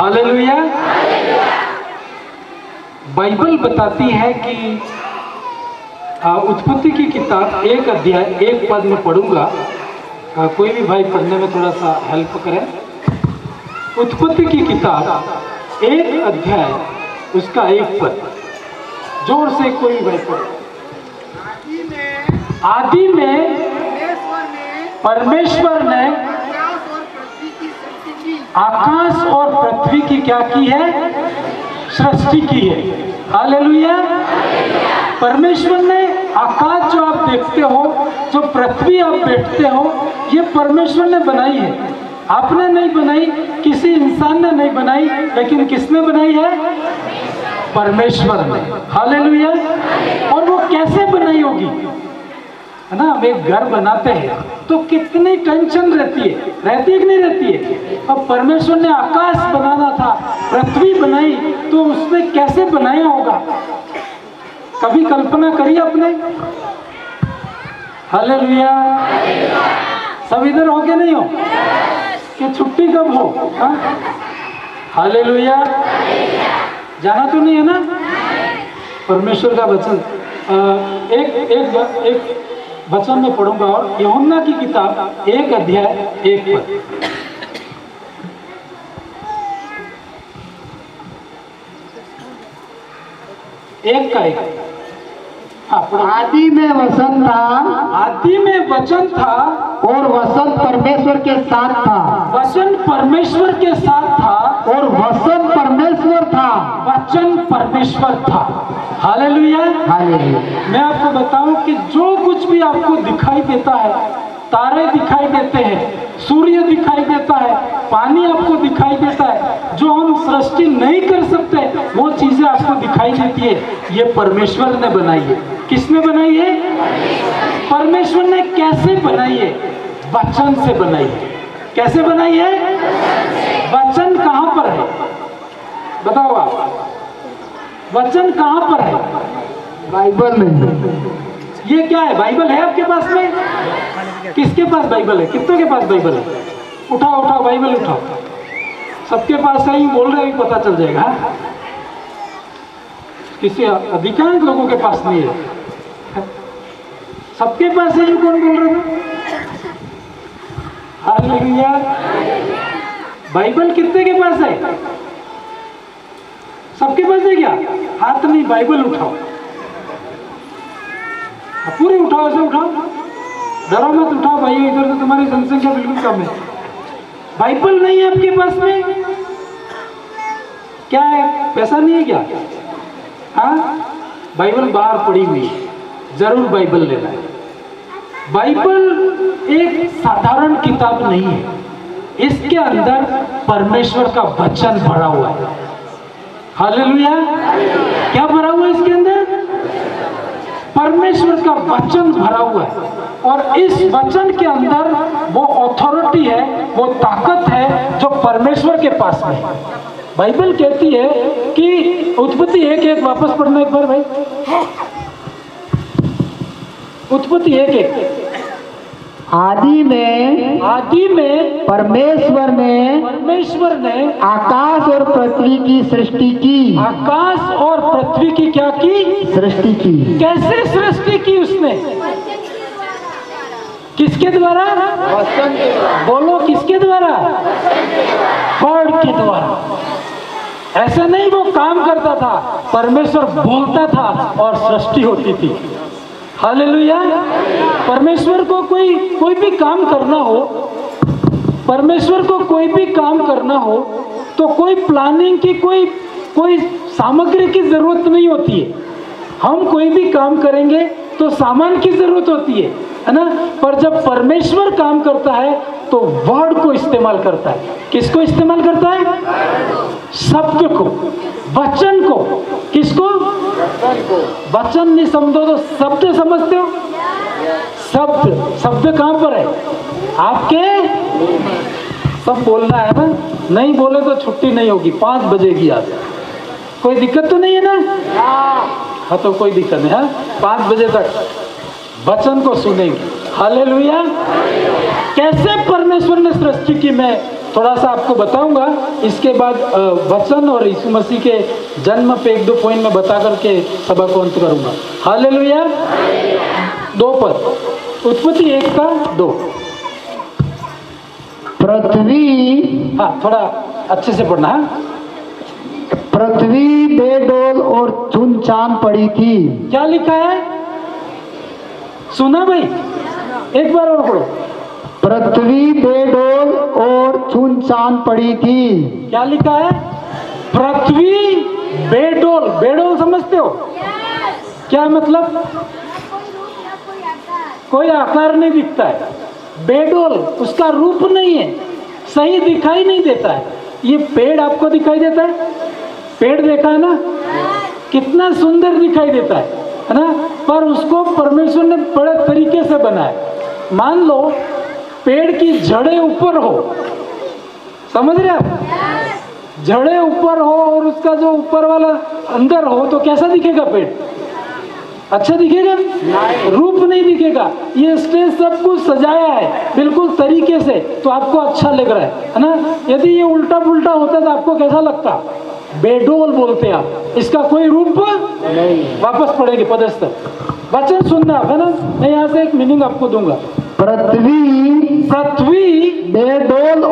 Hallelujah. Bible बताती है कि उत्पत्ति की किताब 1 अध्याय 1 पद में पढ़ूंगा। कोई भी भाई पढ़ने में थोड़ा सा हेल्प करें। उत्पत्ति की किताब 1 अध्याय उसका 1 पद, जोर से कोई भाई पढ़े। आदि में परमेश्वर ने आकाश और पृथ्वी की क्या की है? सृष्टि की है। हालेलुया। परमेश्वर ने आकाश जो आप देखते हो, जो पृथ्वी आप बैठते हो, ये परमेश्वर ने बनाई है। आपने नहीं बनाई, किसी इंसान ने नहीं बनाई, लेकिन किसने बनाई है? परमेश्वर ने। हालेलुया। और वो कैसे बनाई होगी? है ना, हम एक घर बनाते हैं तो कितनी टेंशन रहती है कि नहीं रहती है? अब परमेश्वर ने आकाश बनाना था, पृथ्वी बनाई, तो उसने कैसे बनाया होगा? कभी कल्पना करी आपने? हालेलुया। सब इधर हो के नहीं हो कि छुट्टी कब हो? हालेलुया। जाना तो नहीं है ना? परमेश्वर का वचन एक वचन में पढ़ूंगा, और यूहन्ना की किताब 1 अध्याय 1 पद। एक का एक। आदि में वचन था, आदि में वचन था, और वचन परमेश्वर के साथ था, वचन परमेश्वर के साथ था, और वचन परमेश्वर था, वचन परमेश्वर था। हालेलुया। हालेलुया। मैं आपको बताऊं कि जो कुछ भी आपको दिखाई देता है, तारे दिखाई देते हैं, सूर्य दिखाई देता है, पानी आपको दिखाई देता है, जो हम सृष्टि नहीं कर सकते वो चीजें आपको दिखाई देती है, ये परमेश्वर ने बनाई है। किसने बनाई है? परमेश्वर ने। कैसे बनाई है? वचन से बनाई है। कैसे बनाई है? वचन कहां पर है? बताओ आप, वचन कहां पर है? बाइबल में। ये क्या है? बाइबल है आपके पास में? किसके पास बाइबल है? कितनों के पास बाइबल है? उठाओ उठाओ, बाइबल उठाओ। सबके पास है ही बोल रहे हैं, पता चल जाएगा। किसी अधिकांश लोगों के पास नहीं है। सबके पास है, कौन बोल रहा था? हालेलुया। बाइबल कितने के पास है? सबके पास है क्या? हाथ नहीं, बाइबल उठाओ। पूरे उठाओ, ऐसे उठाओ, डरो मत, उठाओ भाई। इधर तो तुम्हारी जनसंख्या बिल्कुल कम है। बाइबल नहीं है आपके पास में? क्या है? पैसा नहीं है क्या? हाँ, बाइबल बाहर पड़ी हुई है, जरूर बाइबल लेना है। बाइबल एक साधारण किताब नहीं है, इसके अंदर परमेश्वर का वचन भरा हुआ है। हालेलुया। क्या भरा हुआ है इसके अंदर? परमेश्वर का वचन भरा हुआ है, और इस वचन के अंदर वो अथॉरिटी है, वो ताकत है जो परमेश्वर के पास में है। बाइबल कहती है कि उत्पत्ति 1:1 वापस पढ़ना एक बार भाई। उत्पत्ति 1:1। आदि में परमेश्वर ने आकाश और पृथ्वी की सृष्टि की। आकाश और पृथ्वी की क्या की? सृष्टि की। कैसे सृष्टि की उसने? किसके द्वारा? वचन के द्वारा। बोलो, किसके द्वारा? वर्ड के द्वारा। ऐसा नहीं वो काम करता था, परमेश्वर बोलता था और सृष्टि होती थी। हालेलुया। परमेश्वर को कोई भी काम करना हो, परमेश्वर को कोई भी काम करना हो तो कोई प्लानिंग की, कोई सामग्री की जरूरत नहीं होती है। हम कोई भी काम करेंगे तो सामान की जरूरत होती है ना? पर जब परमेश्वर काम करता है तो वर्ड को इस्तेमाल करता है। किसको इस्तेमाल करता है? शब्द को, वचन को। किसको? वचन नहीं समझो तो शब्द समझते हो? शब्द कहां पर है? आपके। सब बोलना है ना, नहीं बोले तो छुट्टी नहीं होगी, 5 बजेगी आज। कोई दिक्कत तो नहीं है ना? हाँ, तो कोई दिक्कत नहीं है। 5 बजे तक वचन को सुनेंगे। हालेलुया। कैसे परमेश्वर ने सृष्टि की, मैं थोड़ा सा आपको बताऊंगा, इसके बाद वचन और यीशु मसीह के जन्म पे 1-2 पॉइंट में बता करके सभा को अंत करूंगा। हालेलुया। 2 पद, उत्पत्ति 1:2। पृथ्वी, हाँ थोड़ा अच्छे से पढ़ना है। पृथ्वी बेडोल और सुनसान पड़ी थी। क्या लिखा है? सुना भाई? एक बार और पढ़ो। पृथ्वी बेडोल और सुनसान पड़ी थी। क्या लिखा है? पृथ्वी बेडोल। बेडोल समझते हो? क्या मतलब? कोई आकार नहीं दिखता है। बेडोल, उसका रूप नहीं है, सही दिखाई नहीं देता है। ये पेड़ आपको दिखाई देता है? पेड़ देखा है ना, कितना सुंदर दिखाई देता है ना? पर उसको परमेश्वर ने बड़े तरीके से बनाया। मान लो पेड़ की जड़ें ऊपर हो, समझ रहे आप? जड़ें ऊपर हो और उसका जो ऊपर वाला अंदर हो, तो कैसा दिखेगा पेड़? अच्छा दिखेगा? रूप नहीं दिखेगा। ये स्टेज सब कुछ सजाया है बिल्कुल तरीके से, तो आपको अच्छा लग रहा है ना? यदि ये उल्टा पुल्टा होता तो आपको कैसा लगता? बेडोल बोलते हैं आप, इसका कोई रूप नहीं। वापस पढ़ेंगे पदस्थ वचन सुनना है ना, मैं यहाँ से एक मीनिंग आपको दूंगा। पृथ्वी बेडोल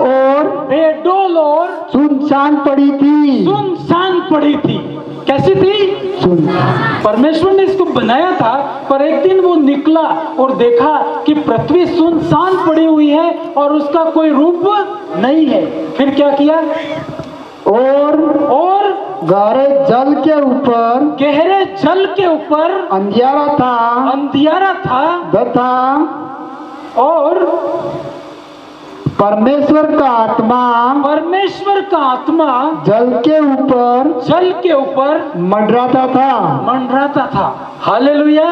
और सुनसान पड़ी थी। सुनसान पड़ी थी। कैसी थी? सुनसान। परमेश्वर ने इसको बनाया था, पर एक दिन वो निकला और देखा कि पृथ्वी सुनसान पड़ी हुई है और उसका कोई रूप नहीं है। फिर क्या किया? और गहरे जल के ऊपर अंधियारा था तथा और परमेश्वर का आत्मा जल के ऊपर मंडराता था। हालेलुया।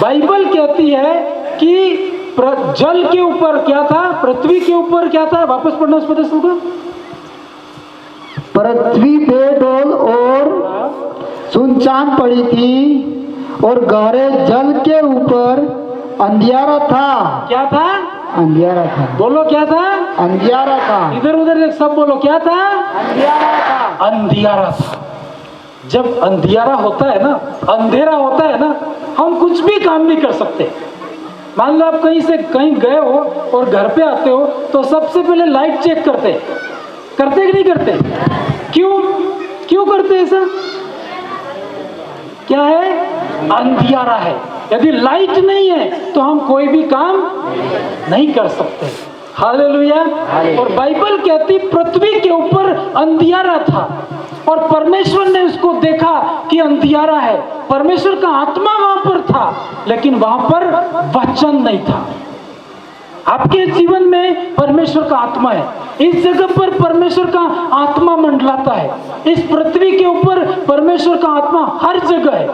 बाइबल कहती है कि जल के ऊपर क्या था? पृथ्वी के ऊपर क्या था? वापस पढ़ना उस पद को। पृथ्वी बेडोल और सुनसान पड़ी थी और गहरे जल के ऊपर अंधियारा था। क्या था? अंधियारा था। बोलो क्या था? अंधियारा था। इधर उधर एक सब बोलो, क्या था? अंधियारा था। जब अंधियारा होता है ना, अंधेरा होता है ना, हम कुछ भी काम नहीं कर सकते। मान लो आप कहीं से कहीं गए हो और घर पे आते हो तो सबसे पहले लाइट चेक करते कि नहीं करते? क्यों करते ऐसा? क्या है? अंधियारा है। यदि लाइट नहीं है तो हम कोई भी काम नहीं कर सकते। हालेलुया। और बाइबल कहती पृथ्वी के ऊपर अंधियारा था और परमेश्वर ने उसको देखा कि अंधियारा है। परमेश्वर का आत्मा वहां पर था, लेकिन वहां पर वचन नहीं था। आपके जीवन में परमेश्वर का आत्मा है। इस जगह पर परमेश्वर का आत्मा मंडलाता है। इस पृथ्वी के ऊपर परमेश्वर का आत्मा हर जगह है,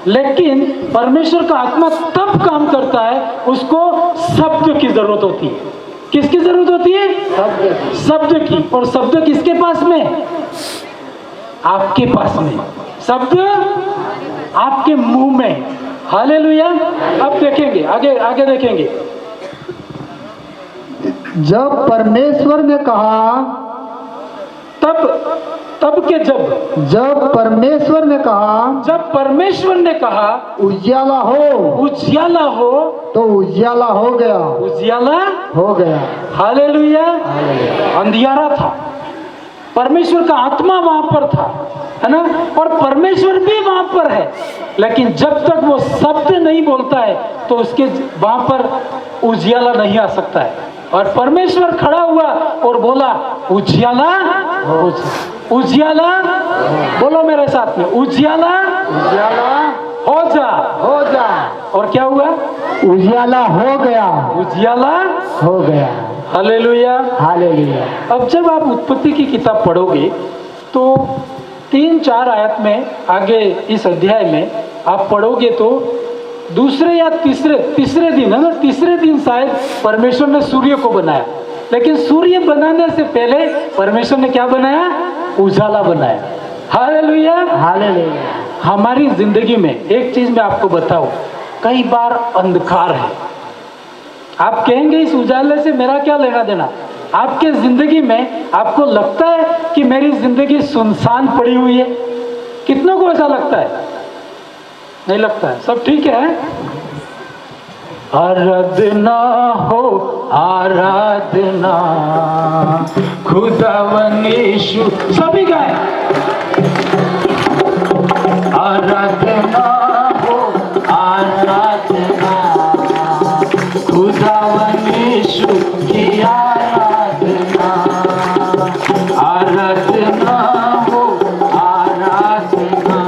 लेकिन परमेश्वर का आत्मा तब काम करता है उसको शब्द की जरूरत होती है। किसकी जरूरत होती है? शब्द की। और शब्द किसके पास में? आपके पास में। शब्द आपके मुंह में। हालेलुया। अब देखेंगे आगे देखेंगे। जब परमेश्वर ने कहा, जब परमेश्वर ने कहा उजियाला हो, तो उजियाला हो गया। हालेलुया। अंधियारा था, परमेश्वर का आत्मा वहां पर था, है ना? और परमेश्वर भी वहां पर है, लेकिन जब तक वो शब्द नहीं बोलता है तो उसके वहां पर उजियाला नहीं आ सकता है। और परमेश्वर खड़ा हुआ और बोला उजियाला बोलो मेरे साथ में, उजियाला हो जा। और क्या हुआ? उजियाला हो गया। हालेलुया। अब जब आप उत्पत्ति की किताब पढ़ोगे तो 3-4 आयत में आगे इस अध्याय में आप पढ़ोगे तो दूसरे या तीसरे दिन, है ना, तीसरे दिन शायद परमेश्वर ने सूर्य को बनाया। लेकिन सूर्य बनाने से पहले परमेश्वर ने क्या बनाया? उजाला बनाया। हालेलुया। हमारी जिंदगी में एक चीज मैं आपको बताऊं, कई बार अंधकार है। आप कहेंगे इस उजाले से मेरा क्या लेना देना? आपके जिंदगी में आपको लगता है कि मेरी जिंदगी सुनसान पड़ी हुई है? कितनों को ऐसा लगता है? नहीं लगता है? सब ठीक है? आराधना हो आराधना खुदावन यीशु, सभी गाएं। आराधना हो आराधना खुदावन यीशु की आराधना। आराधना हो आराधना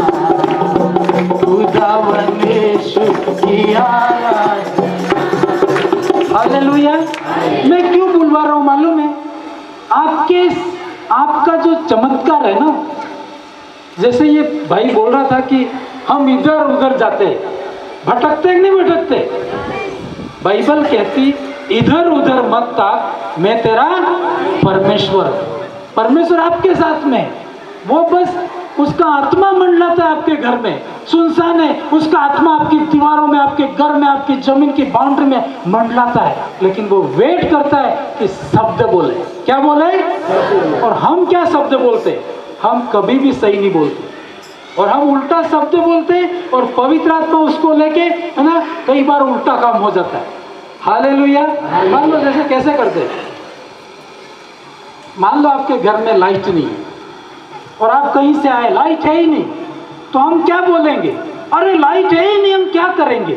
खुदावन यीशु की आराधना। हालेलुया। मैं क्यों बुलवा रहा हूं मालूम है? आपका जो चमत्कार है ना, जैसे ये भाई बोल रहा था कि हम इधर उधर जाते, भटकते हैं कि नहीं भटकते? बाइबल कहती इधर उधर मत ताक, मैं तेरा परमेश्वर। परमेश्वर आपके साथ में, वो बस उसका आत्मा मंडलाता है आपके घर में। सुनसान है, उसका आत्मा आपकी दीवारों में, आपके घर में, आपकी जमीन की बाउंड्री में मंडलाता है, लेकिन वो वेट करता है कि शब्द बोले। क्या बोले? और हम क्या शब्द बोलते? हम कभी भी सही नहीं बोलते, और हम उल्टा शब्द बोलते हैं, और पवित्र आत्मा उसको लेके, है ना, कई बार उल्टा काम हो जाता है। हालेलुया। मान लो जैसे कैसे करते, मान लो आपके घर में लाइट नहीं है और आप कहीं से आए, लाइट है ही नहीं, तो हम क्या बोलेंगे? अरे लाइट है ही नहीं, हम क्या करेंगे?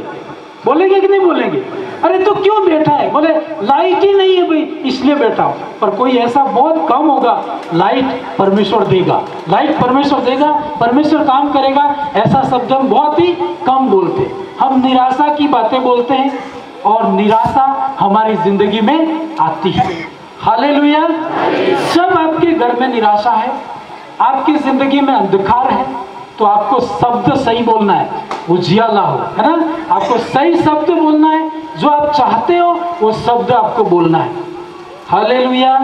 बोलेंगे कि नहीं बोलेंगे? अरे तो क्यों बैठा है? बोले लाइट ही नहीं है भाई, इसलिए बैठा हूं। पर कोई ऐसा बहुत कम होगा, लाइट परमेश्वर देगा, लाइट परमेश्वर देगा, परमेश्वर काम करेगा, ऐसा शब्द हम बहुत ही कम बोलते। हम निराशा की बातें बोलते हैं, और निराशा हमारी जिंदगी में आती है। हालेलुया। जब आपके घर में निराशा है, आपकी जिंदगी में अंधकार है, तो आपको शब्द सही बोलना है, उजियाला हो, है ना? आपको सही शब्द बोलना है, जो आप चाहते हो वो शब्द आपको बोलना है। हालेलुया।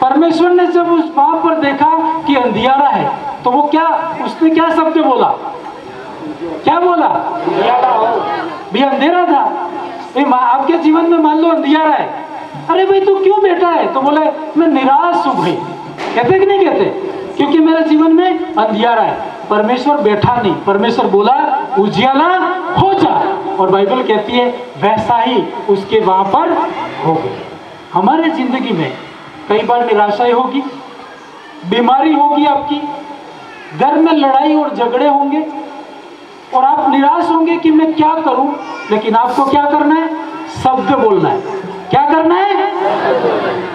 परमेश्वर ने जब उस वहां पर देखा कि अंधियारा है, तो वो क्या, उसने क्या शब्द बोला? क्या बोला? भी अंधेरा था। आपके जीवन में मान लो अंधियारा है, अरे भाई तू क्यों बैठा है? तो बोले मैं निराश हूं भाई। कहते कि नहीं कहते? क्योंकि मेरे जीवन में अंधियारा है। परमेश्वर बैठा नहीं, परमेश्वर बोला उजियाला हो जा, और बाइबल कहती है वैसा ही उसके वहां पर हो गया। हमारे जिंदगी में कई बार निराशाएं होगी, बीमारी होगी, आपकी घर में लड़ाई और झगड़े होंगे, और आप निराश होंगे कि मैं क्या करूं। लेकिन आपको क्या करना है? शब्द बोलना है। क्या करना है?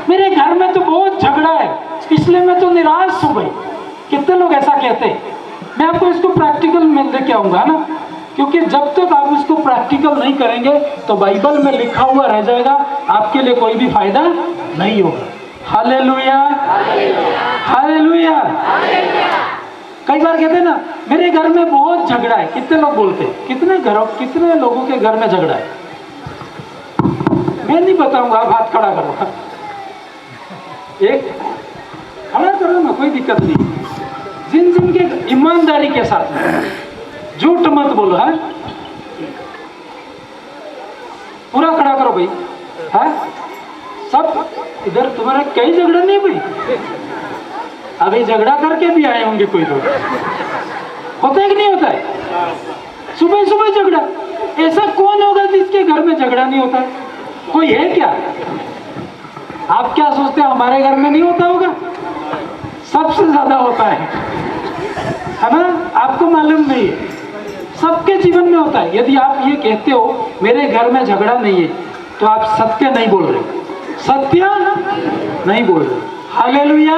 मेरे घर में तो बहुत झगड़ा है, इसलिए मैं तो निराश हूं भाई। कितने लोग ऐसा कहते हैं? मैं आपको इसको प्रैक्टिकल में लेके आऊंगा ना, क्योंकि जब तक आप इसको प्रैक्टिकल नहीं करेंगे तो बाइबल में लिखा हुआ रह जाएगा, आपके लिए कोई भी फायदा नहीं होगा। हालेलुया। हालेलुया। कई बार कहते हैं ना, मेरे घर में बहुत झगड़ा है। कितने लोग बोलते हैं? कितने लोगों के घर में झगड़ा है? मैं नहीं बताऊंगा, आप हाथ खड़ा करो। एक खड़ा करो ना, कोई दिक्कत नहीं। जिन के ईमानदारी के साथ में, झूठ मत बोलो, है? पूरा खड़ा करो भाई, है? सब इधर तुम्हारा कई झगड़ा नहीं भाई, अभी झगड़ा करके भी आए होंगे कोई लोग। होता है कि नहीं होता है? सुबह सुबह झगड़ा। ऐसा कौन होगा जिसके घर में झगड़ा नहीं होता है? कोई है क्या? आप क्या सोचते हैं हमारे घर में नहीं होता होगा? सबसे ज्यादा होता है ना? आपको मालूम नहीं है, सबके जीवन में होता है। यदि आप ये कहते हो मेरे घर में झगड़ा नहीं है, तो आप सत्य नहीं बोल रहे, सत्य नहीं बोल रहे। हालेलुया।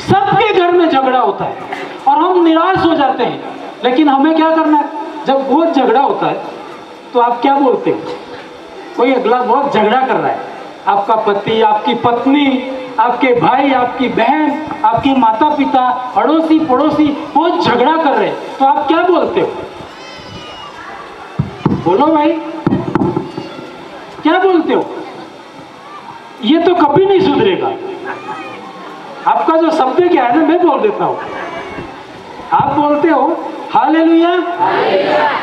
सबके घर में झगड़ा होता है और हम निराश हो जाते हैं, लेकिन हमें क्या करना है? जब बहुत झगड़ा होता है तो आप क्या बोलते हो? कोई अगला बहुत झगड़ा कर रहा है, आपका पति, आपकी पत्नी, आपके भाई, आपकी बहन, आपके माता पिता, अड़ोसी पड़ोसी बहुत झगड़ा कर रहे हैं, तो आप क्या बोलते हो? बोलो भाई, क्या बोलते हो? ये तो कभी नहीं सुधरेगा। आपका जो शब्द क्या है ना, मैं बोल देता हूं, आप बोलते हो हालेलुया।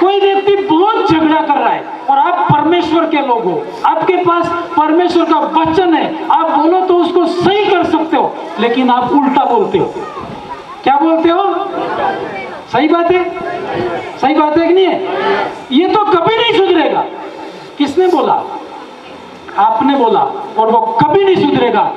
कोई व्यक्ति बहुत झगड़ा कर रहा है और आप परमेश्वर के लोग हो, आपके पास परमेश्वर का वचन है, आप बोलो तो उसको सही कर सकते हो, लेकिन आप उल्टा बोलते हो। क्या बोलते हो? सही बात है? सही बात है कि नहीं है? ये तो कभी नहीं सुधरेगा। किसने बोला? आपने बोला, और वो कभी नहीं सुधरेगा।